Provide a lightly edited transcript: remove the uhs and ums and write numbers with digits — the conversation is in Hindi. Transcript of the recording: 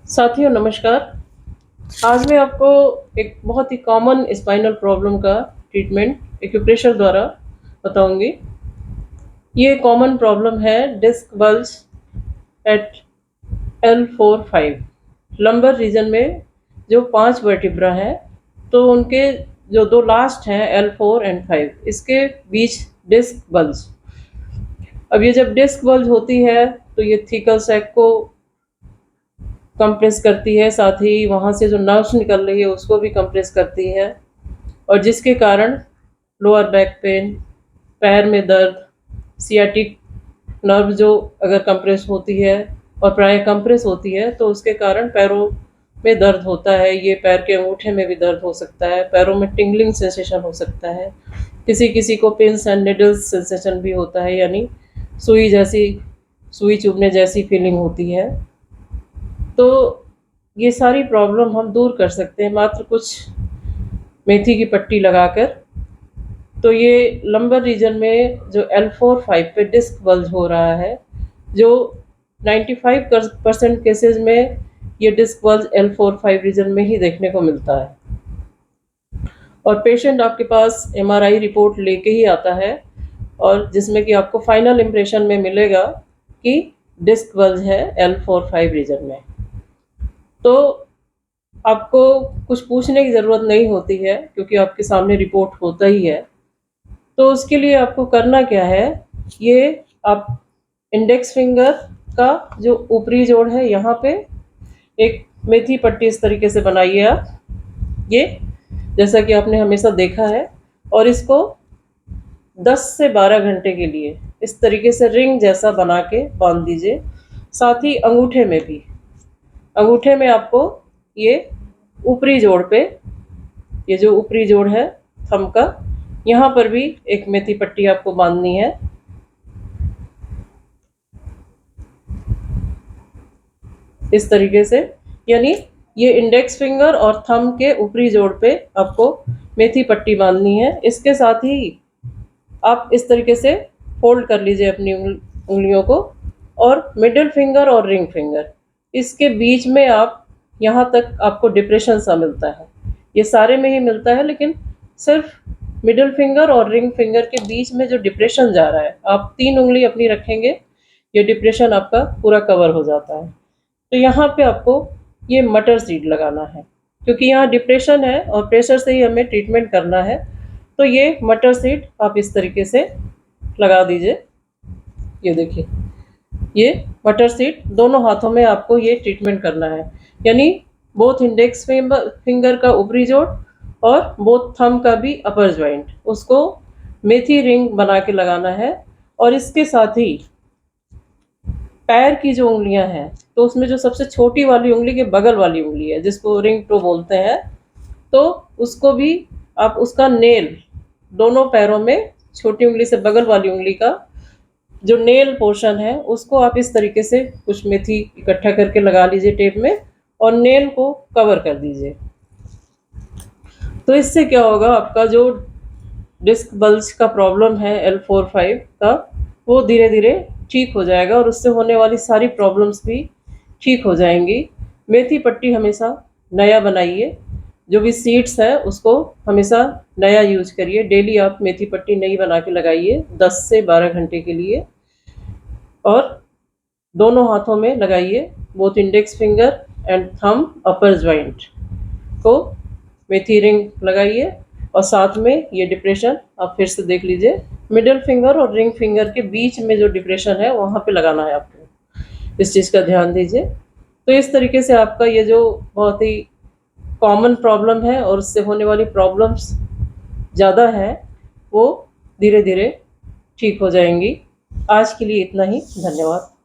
साथियों नमस्कार। आज मैं आपको एक बहुत ही कॉमन स्पाइनल प्रॉब्लम का ट्रीटमेंट एक्यूप्रेशर द्वारा बताऊंगी। ये कॉमन प्रॉब्लम है disc bulge at L4-5 lumbar region में। जो 5 वर्टिब्रा हैं तो उनके जो दो लास्ट हैं L4 एंड 5 इसके बीच डिस्क बल्ज। अब ये जब डिस्क बल्ज होती है तो ये थीकल सैक को कंप्रेस करती है, साथ ही वहाँ से जो नर्व्स निकल रही है उसको भी कंप्रेस करती है, और जिसके कारण लोअर बैक पेन, पैर में दर्द, सियाटिक नर्व जो अगर कंप्रेस होती है और प्राय कंप्रेस होती है तो उसके कारण पैरों में दर्द होता है। ये पैर के अंगूठे में भी दर्द हो सकता है, पैरों में टिंगलिंग सेंसेशन हो सकता है, किसी किसी को पिंस एंड निडल्स सेंसेशन भी होता है, यानी सुई चुभने जैसी फीलिंग होती है। तो ये सारी प्रॉब्लम हम दूर कर सकते हैं मात्र कुछ मेथी की पट्टी लगाकर। तो ये लंबर रीजन में जो L4-5 पे डिस्क बल्ज हो रहा है, जो 95% केसेस में ये डिस्क बल्ज L4-5 रीजन में ही देखने को मिलता है, और पेशेंट आपके पास MRI रिपोर्ट लेके ही आता है, और जिसमें कि आपको फाइनल इम्प्रेशन में मिलेगा कि डिस्क बल्ज है L4-5 रीजन में। तो आपको कुछ पूछने की ज़रूरत नहीं होती है क्योंकि आपके सामने रिपोर्ट होता ही है। तो उसके लिए आपको करना क्या है, ये आप इंडेक्स फिंगर का जो ऊपरी जोड़ है यहाँ पे एक मेथी पट्टी इस तरीके से बनाइए आप, ये जैसा कि आपने हमेशा देखा है, और इसको 10 से 12 घंटे के लिए इस तरीके से रिंग जैसा बना के बांध दीजिए। साथ ही अंगूठे में भी, अंगूठे में आपको ये ऊपरी जोड़ पे, ये जो ऊपरी जोड़ है थंब का, यहाँ पर भी एक मेथी पट्टी आपको बांधनी है। इस तरीके से, यानी ये इंडेक्स फिंगर और थंब के ऊपरी जोड़ पे आपको मेथी पट्टी बांधनी है। इसके साथ ही आप इस तरीके से फोल्ड कर लीजिए अपनी उंगलियों को, और मिडिल फिंगर और रिंग फिंगर इसके बीच में आप, यहाँ तक आपको डिप्रेशन सा मिलता है, ये सारे में ही मिलता है, लेकिन सिर्फ मिडिल फिंगर और रिंग फिंगर के बीच में जो डिप्रेशन जा रहा है, आप 3 उंगली अपनी रखेंगे, ये डिप्रेशन आपका पूरा कवर हो जाता है। तो यहाँ पे आपको ये मटर सीड लगाना है, क्योंकि यहाँ डिप्रेशन है और प्रेशर से ही हमें ट्रीटमेंट करना है। तो ये मटर सीड आप इस तरीके से लगा दीजिए। ये देखिए, ये मटर सीड दोनों हाथों में आपको ये ट्रीटमेंट करना है, यानी बोथ इंडेक्स फिंगर का ऊपरी जोड़ और बोथ थंब का भी अपर ज्वाइंट, उसको मेथी रिंग बना के लगाना है। और इसके साथ ही पैर की जो उंगलियां हैं, तो उसमें जो सबसे छोटी वाली उंगली के बगल वाली उंगली है जिसको रिंग टो बोलते हैं, तो उसको भी आप, उसका नेल दोनों पैरों में, छोटी उंगली से बगल वाली उंगली का जो नेल पोर्शन है उसको आप इस तरीके से कुछ मेथी इकट्ठा करके लगा लीजिए टेप में, और नेल को कवर कर दीजिए। तो इससे क्या होगा, आपका जो डिस्क बल्ज का प्रॉब्लम है L4-5 का, वो धीरे धीरे ठीक हो जाएगा, और उससे होने वाली सारी प्रॉब्लम्स भी ठीक हो जाएंगी। मेथी पट्टी हमेशा नया बनाइए, जो भी सीड्स है उसको हमेशा नया यूज करिए। डेली आप मेथी पट्टी नई बना के लगाइए 10 से 12 घंटे के लिए, और दोनों हाथों में लगाइए, both index finger and thumb upper joint को मेथी रिंग लगाइए, और साथ में ये डिप्रेशन आप फिर से देख लीजिए, मिडिल फिंगर और रिंग फिंगर के बीच में जो डिप्रेशन है वहाँ पे लगाना है आपको, इस चीज़ का ध्यान दीजिए। तो इस तरीके से आपका ये जो बहुत ही कॉमन प्रॉब्लम है और उससे होने वाली प्रॉब्लम्स ज़्यादा है, वो धीरे धीरे ठीक हो जाएंगी। आज के लिए इतना ही, धन्यवाद।